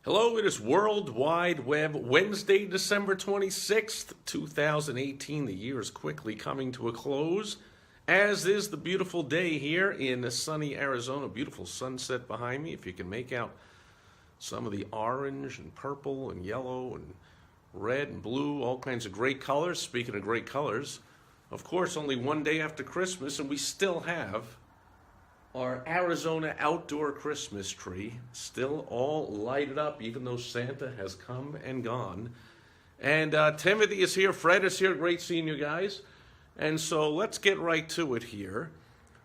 Hello, it is World Wide Web Wednesday, December 26th, 2018. The year is quickly coming to a close, as is the beautiful day here in sunny Arizona. Beautiful sunset behind me. If you can make out some of the orange and purple and yellow and red and blue, all kinds of great colors. Speaking of great colors, of course, only one day after Christmas, and we still have our Arizona outdoor Christmas tree still all lighted up, even though Santa has come and gone. And Timothy is here, Fred is here, great seeing you guys. And so let's get right to it here.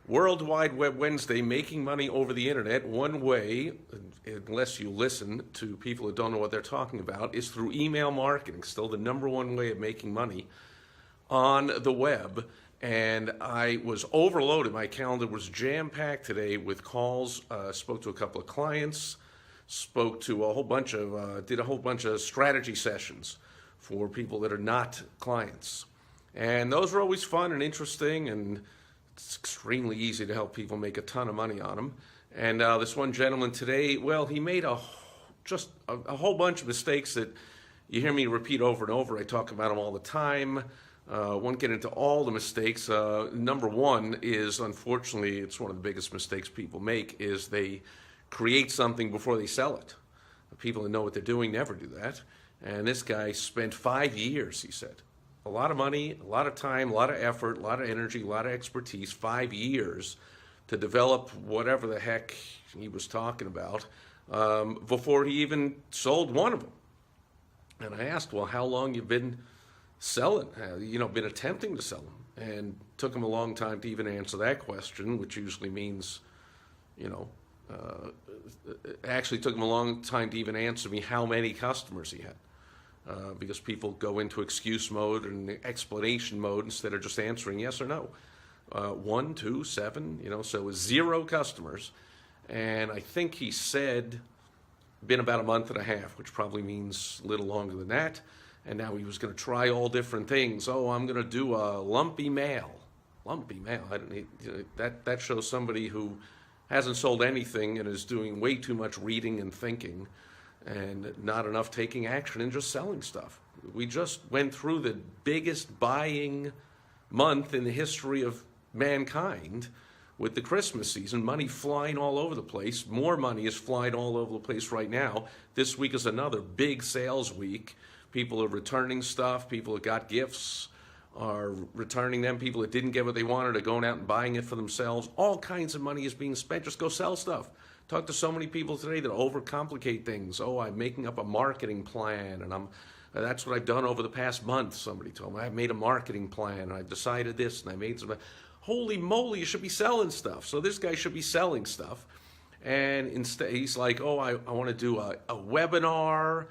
World Wide Web Wednesday, making money over the internet. One way, unless you listen to people who don't know what they're talking about, is through email marketing. Still the number one way of making money on the web. And I was overloaded. My calendar was jam-packed today with calls. Spoke to a couple of clients, spoke to a whole bunch of, did a whole bunch of strategy sessions for people that are not clients. And those are always fun and interesting, and it's extremely easy to help people make a ton of money on them. And this one gentleman today, well, he made just a whole bunch of mistakes that you hear me repeat over and over. I talk about them all the time. Won't get into all the mistakes. Number one is, unfortunately, it's one of the biggest mistakes people make, is they create something before they sell it. The people that know what they're doing never do that. And this guy spent 5 years, he said. A lot of money, a lot of time, a lot of effort, a lot of energy, a lot of expertise, 5 years to develop whatever the heck he was talking about before he even sold one of them. And I asked, well, how long you've been selling, been attempting to sell them, and took him a long time to even answer that question, which usually means, actually took him a long time to even answer me how many customers he had, because people go into excuse mode and explanation mode instead of just answering yes or no. 1, 2, 7, so it was 0 customers, and I think he said been about a month and a half, which probably means a little longer than that. And now he was going to try all different things. Oh, I'm going to do a lumpy mail. Lumpy mail. That shows somebody who hasn't sold anything and is doing way too much reading and thinking and not enough taking action and just selling stuff. We just went through the biggest buying month in the history of mankind with the Christmas season. Money flying all over the place. More money is flying all over the place right now. This week is another big sales week. People are returning stuff. People that got gifts are returning them. People that didn't get what they wanted are going out and buying it for themselves. All kinds of money is being spent. Just go sell stuff. Talk to so many people today that overcomplicate things. Oh, I'm making up a marketing plan, and that's what I've done over the past month. Somebody told me I've made a marketing plan, and I've decided this, and I made some. Holy moly, you should be selling stuff. So this guy should be selling stuff, and instead he's like, oh, I want to do a webinar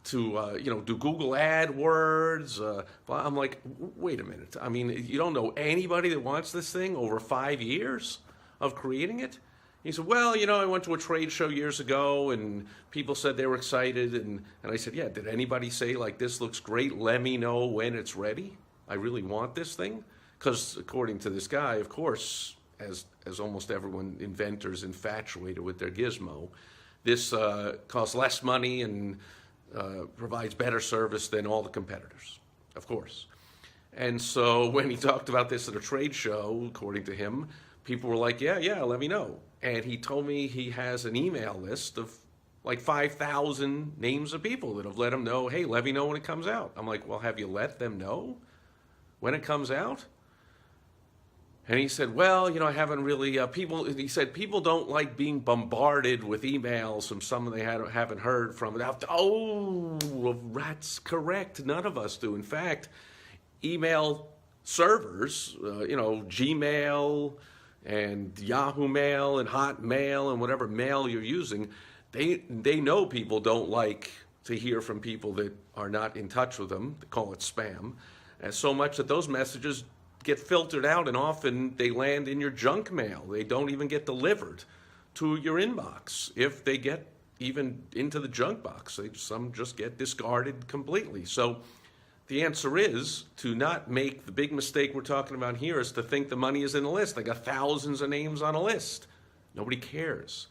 to do Google AdWords. I'm like, wait a minute. I mean, you don't know anybody that wants this thing over 5 years of creating it? He said, well, I went to a trade show years ago and people said they were excited. And I said, yeah, did anybody say, like, this looks great, let me know when it's ready? I really want this thing? Because according to this guy, of course, as almost everyone, inventors infatuated with their gizmo, this costs less money and provides better service than all the competitors, of course. And so when he talked about this at a trade show, according to him, people were like, yeah, let me know. And he told me he has an email list of like 5,000 names of people that have let him know, hey, let me know when it comes out. I'm like, well, have you let them know when it comes out? And he said, well, I haven't really, he said, people don't like being bombarded with emails from someone they haven't heard from. Oh, well, that's correct. None of us do. In fact, email servers, Gmail and Yahoo Mail and Hotmail and whatever mail you're using, they know people don't like to hear from people that are not in touch with them. They call it spam. And so much that those messages get filtered out, and often they land in your junk mail. They don't even get delivered to your inbox. If they get even into the junk box, some just get discarded completely. So the answer is to not make the big mistake we're talking about here is to think the money is in a list. I got thousands of names on a list. Nobody cares.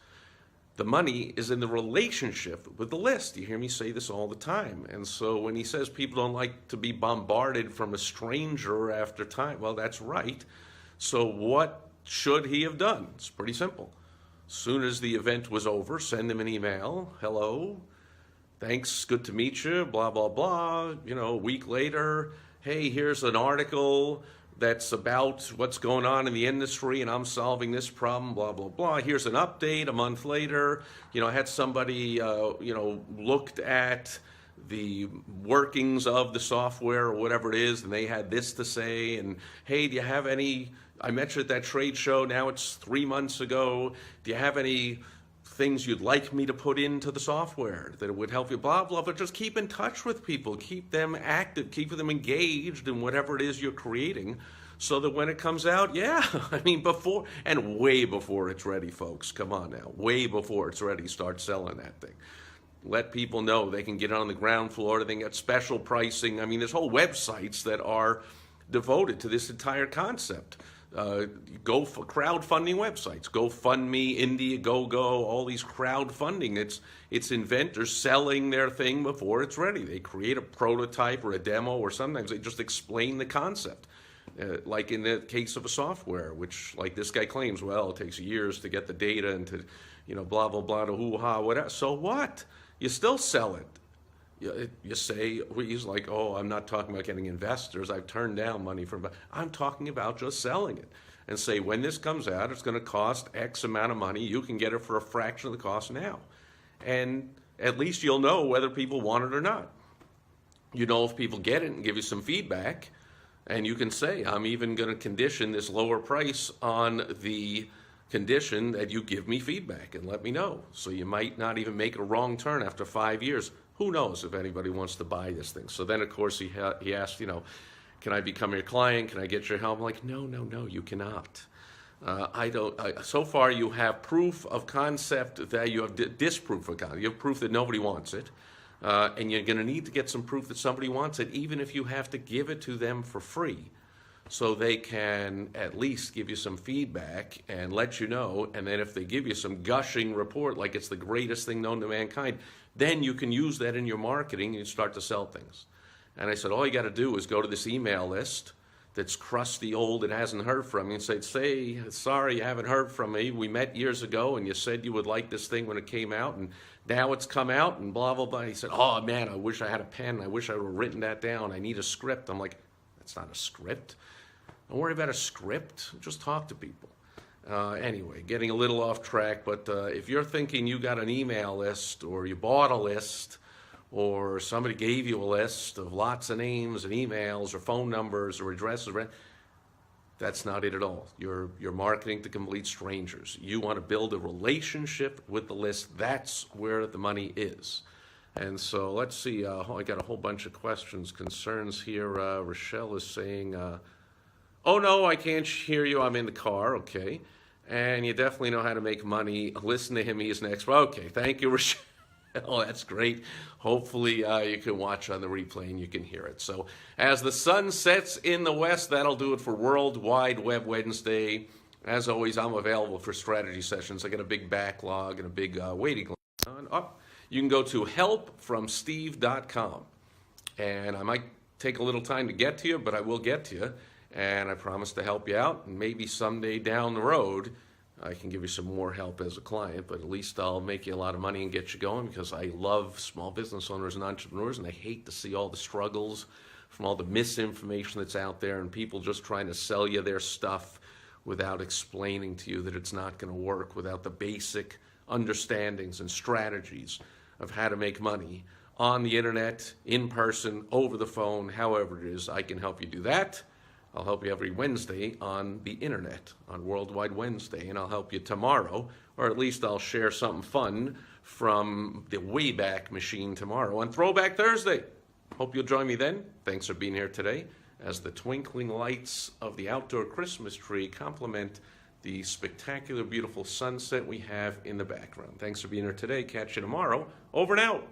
The money is in the relationship with the list. You hear me say this all the time. And so when he says people don't like to be bombarded from a stranger after time, well, that's right. So what should he have done? It's pretty simple. As soon as the event was over, send him an email. Hello, thanks, good to meet you, blah, blah, blah. You know, a week later, hey, here's an article that's about what's going on in the industry and I'm solving this problem, blah, blah, blah. Here's an update a month later. You know, I had somebody, looked at the workings of the software or whatever it is, and they had this to say, and hey, do you have any, I met you at that trade show, now it's 3 months ago, do you have any things you'd like me to put into the software that would help you, blah, blah, but just keep in touch with people, keep them active, keep them engaged in whatever it is you're creating, so that when it comes out, yeah, I mean, before, and way before it's ready, folks, come on now, way before it's ready, start selling that thing. Let people know they can get it on the ground floor, they can get special pricing. I mean, there's whole websites that are devoted to this entire concept. Go for crowdfunding websites, GoFundMe, Indiegogo, all these crowdfunding. It's inventors selling their thing before it's ready. They create a prototype or a demo, or sometimes they just explain the concept. Like in the case of a software, which, like this guy claims, well, it takes years to get the data and to, blah, blah, blah, to hoo-ha, whatever. So what? You still sell it. You say, he's like, oh, I'm not talking about getting investors. I've turned down money from, I'm talking about just selling it. And say, when this comes out, it's going to cost X amount of money. You can get it for a fraction of the cost now. And at least you'll know whether people want it or not. You know if people get it and give you some feedback. And you can say, I'm even going to condition this lower price on the condition that you give me feedback and let me know. So you might not even make a wrong turn after 5 years. Who knows if anybody wants to buy this thing? So then, of course, he asked, can I become your client? Can I get your help? I'm like, no, you cannot. So far, you have proof of concept that you have disproof of concept. You have proof that nobody wants it. And you're going to need to get some proof that somebody wants it, even if you have to give it to them for free, so they can at least give you some feedback and let you know. And then if they give you some gushing report like it's the greatest thing known to mankind, then you can use that in your marketing and start to sell things. And I said, all you got to do is go to this email list that's crusty, old, and hasn't heard from me, and say, sorry, you haven't heard from me. We met years ago, and you said you would like this thing when it came out, and now it's come out, and blah, blah, blah. He said, oh, man, I wish I had a pen. I wish I would have written that down. I need a script. I'm like, that's not a script. Don't worry about a script. Just talk to people. Anyway, getting a little off track, but if you're thinking you got an email list, or you bought a list, or somebody gave you a list of lots of names and emails or phone numbers or addresses, that's not it at all. You're marketing to complete strangers. You want to build a relationship with the list. That's where the money is. And so let's see. I got a whole bunch of questions, concerns here. Rochelle is saying, oh, no, I can't hear you. I'm in the car. Okay. And you definitely know how to make money. Listen to him. He's next. Okay. Thank you, Rochelle. Oh, that's great. Hopefully you can watch on the replay and you can hear it. So as the sun sets in the west, that'll do it for World Wide Web Wednesday. As always, I'm available for strategy sessions. I got a big backlog and a big waiting list on. You can go to helpfromsteve.com. And I might take a little time to get to you, but I will get to you. And I promise to help you out. And maybe someday down the road, I can give you some more help as a client, but at least I'll make you a lot of money and get you going, because I love small business owners and entrepreneurs, and I hate to see all the struggles from all the misinformation that's out there and people just trying to sell you their stuff without explaining to you that it's not going to work, without the basic understandings and strategies of how to make money on the internet, in person, over the phone, however it is. I can help you do that. I'll help you every Wednesday on the internet, on Worldwide Wednesday, and I'll help you tomorrow, or at least I'll share something fun from the Wayback Machine tomorrow on Throwback Thursday. Hope you'll join me then. Thanks for being here today, as the twinkling lights of the outdoor Christmas tree complement the spectacular, beautiful sunset we have in the background. Thanks for being here today. Catch you tomorrow. Over and out.